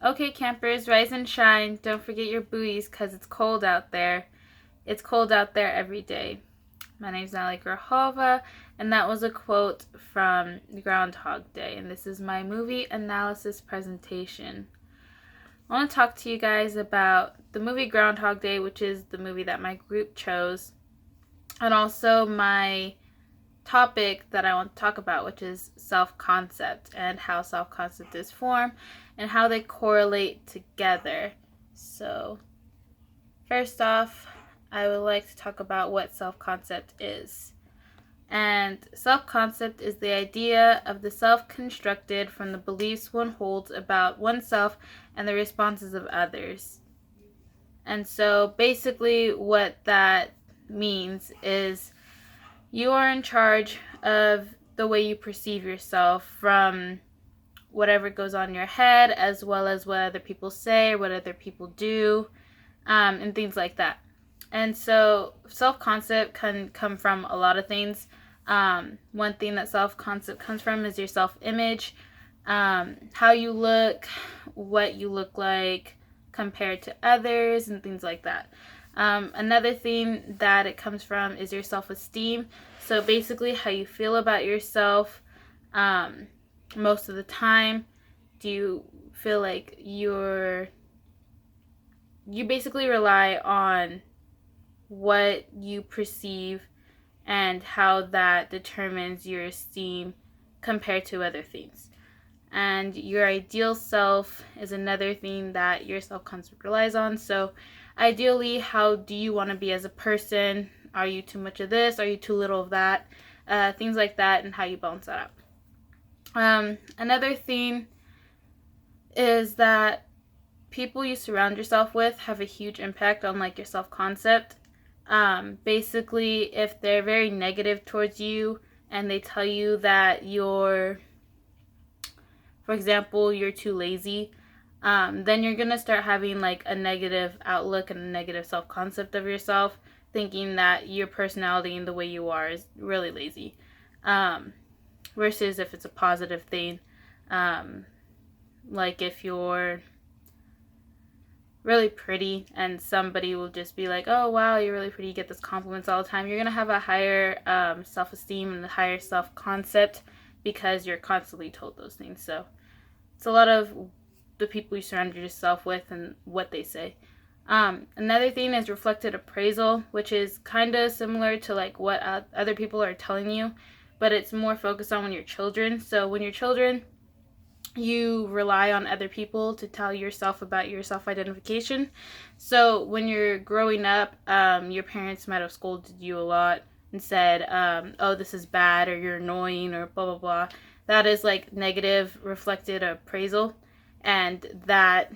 Okay, campers, rise and shine. Don't forget your buoys because it's cold out there. It's cold out there every day. My name's Natalie Grahova, and that was a quote from Groundhog Day. And this is my movie analysis presentation. I want to talk to you guys about the movie Groundhog Day, which is the movie that my group chose, and also my topic that I want to talk about, which is self-concept and how self-concept is formed and how they correlate together. So, first off, I would like to talk about what self-concept is. And self-concept is the idea of the self constructed from the beliefs one holds about oneself and the responses of others. And so basically what that means is you are in charge of the way you perceive yourself from whatever goes on in your head, as well as what other people say, what other people do, and things like that. And so self-concept can come from a lot of things. One thing that self-concept comes from is your self-image, how you look, what you look like compared to others, and things like that. Another thing that it comes from is your self-esteem. So basically how you feel about yourself most of the time. Do you feel like you basically rely on what you perceive and how that determines your esteem compared to other things. And your ideal self is another thing that your self-concept relies on. So ideally, how do you want to be as a person? Are you too much of this? Are you too little of that? Things like that, and how you balance that out. Another thing is that people you surround yourself with have a huge impact on like your self-concept. Basically, if they're very negative towards you and they tell you that for example, you're too lazy, then you're gonna start having like a negative outlook and a negative self-concept of yourself, thinking that your personality and the way you are is really lazy. Versus if it's a positive thing, like if you're really pretty and somebody will just be like, oh wow, you're really pretty, you get this compliments all the time, you're gonna have a higher self-esteem and a higher self-concept because you're constantly told those things. So it's a lot of the people you surround yourself with and what they say. Another thing is reflected appraisal, which is kind of similar to like what other people are telling you, but it's more focused on when you're children. So when you're children, you rely on other people to tell yourself about your self-identification. So when you're growing up, your parents might have scolded you a lot and said, oh, this is bad, or you're annoying, or blah, blah, blah. That is like negative reflected appraisal, and that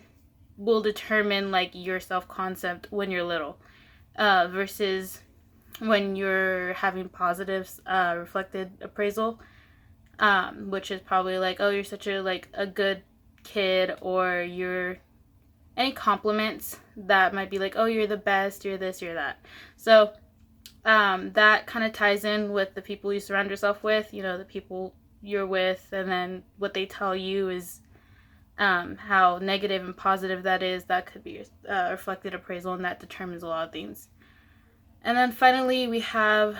will determine like your self-concept when you're little, versus when you're having positive reflected appraisal, which is probably like, oh, you're such a good kid, or you're any compliments that might be like, oh, you're the best, you're this, you're that. So that kind of ties in with the people you surround yourself with, the people you're with, and then what they tell you is how negative and positive that is. That could be reflected appraisal, and that determines a lot of things. And then finally, we have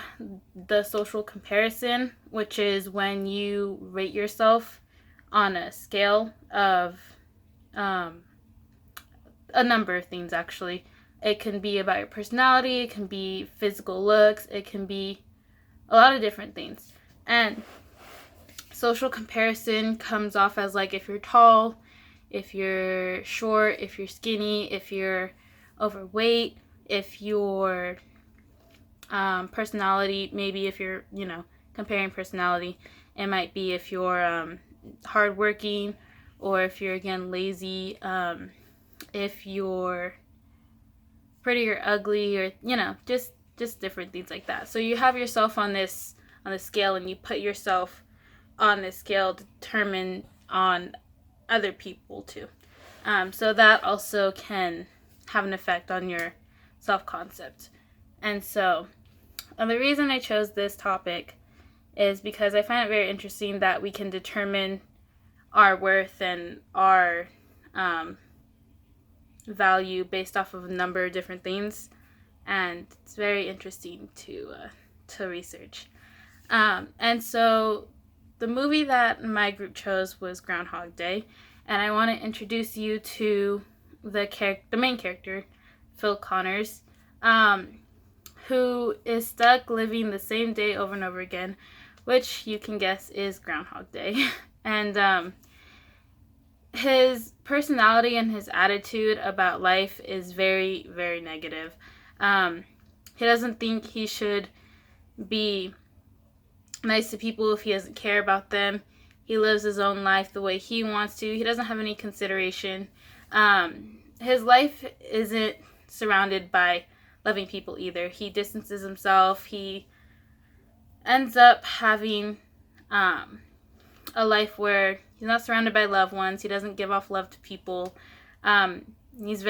the social comparison, which is when you rate yourself on a scale of a number of things, actually. It can be about your personality, it can be physical looks, it can be a lot of different things. And social comparison comes off as like if you're tall, if you're short, if you're skinny, if you're overweight, if you're personality, maybe if you're, comparing personality, it might be if you're hardworking, or if you're, again, lazy, if you're pretty or ugly, or, just different things like that. So you have yourself on this scale, and you put yourself on this scale to determine on other people too. So that also can have an effect on your self-concept. And so the reason I chose this topic is because I find it very interesting that we can determine our worth and our value based off of a number of different things, and it's very interesting to research. And so the movie that my group chose was Groundhog Day, and I want to introduce you to the main character, Phil Connors, who is stuck living the same day over and over again, which you can guess is Groundhog Day. And his personality and his attitude about life is very, very negative. He doesn't think he should be nice to people if he doesn't care about them. He lives his own life the way he wants to. He doesn't have any consideration. His life isn't surrounded by loving people either. He distances himself. He ends up having a life where he's not surrounded by loved ones. He doesn't give off love to people. His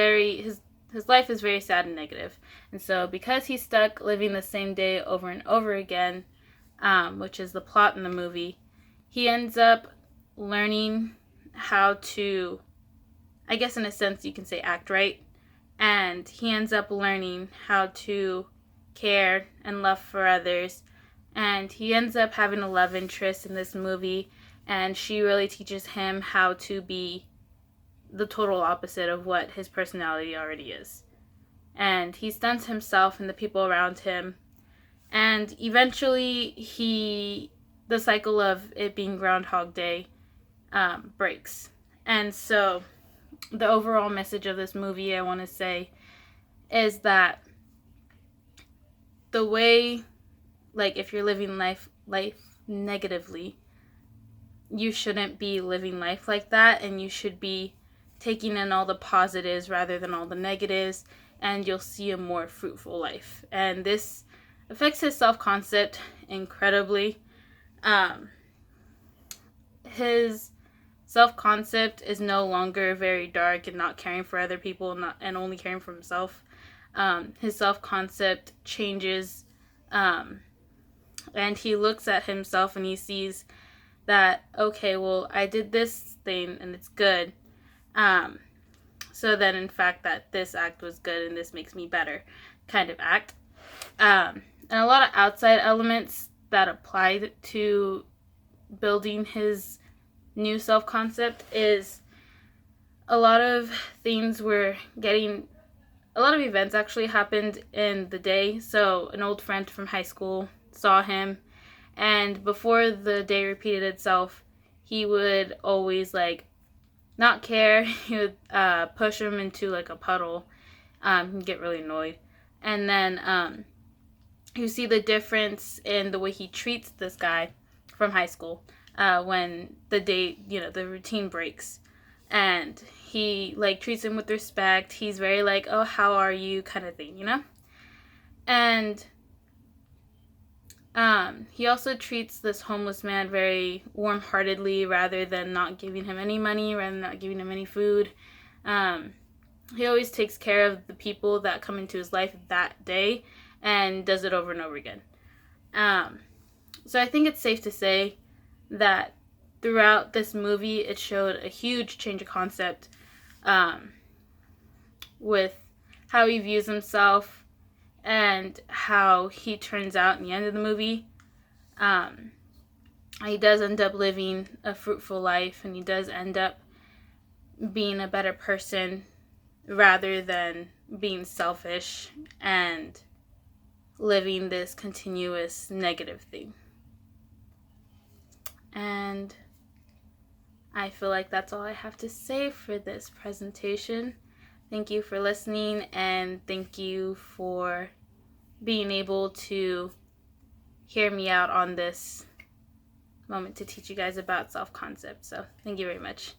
life is very sad and negative. And so because he's stuck living the same day over and over again, which is the plot in the movie, he ends up learning how to, I guess in a sense you can say, act right. And he ends up learning how to care and love for others. And he ends up having a love interest in this movie, and she really teaches him how to be the total opposite of what his personality already is. And he stunts himself and the people around him, and eventually the cycle of it being Groundhog Day breaks. And so the overall message of this movie, I want to say, is that the way, like, if you're living life negatively, you shouldn't be living life like that, and you should be taking in all the positives rather than all the negatives, and you'll see a more fruitful life. And this affects his self-concept incredibly. His self-concept is no longer very dark and not caring for other people and only caring for himself. His self-concept changes, and he looks at himself and he sees that, okay, well, I did this thing and it's good. So then, in fact, that this act was good and this makes me better kind of act. And a lot of outside elements that apply to building his new self-concept is a lot of things were getting, a lot of events actually happened in the day. So an old friend from high school saw him, and before the day repeated itself, he would always, like, not care. He would push him into, like, a puddle. He'd get really annoyed. And then you see the difference in the way he treats this guy from high school when the day, the routine breaks. And he, like, treats him with respect. He's very, like, oh, how are you kind of thing, And he also treats this homeless man very warm-heartedly rather than not giving him any money, rather than not giving him any food. He always takes care of the people that come into his life that day and does it over and over again. So I think it's safe to say that throughout this movie, it showed a huge change of concept with how he views himself and how he turns out in the end of the movie. He does end up living a fruitful life, and he does end up being a better person rather than being selfish and living this continuous negative thing. And I feel like that's all I have to say for this presentation. Thank you for listening, and thank you for being able to hear me out on this moment to teach you guys about self-concept. So thank you very much.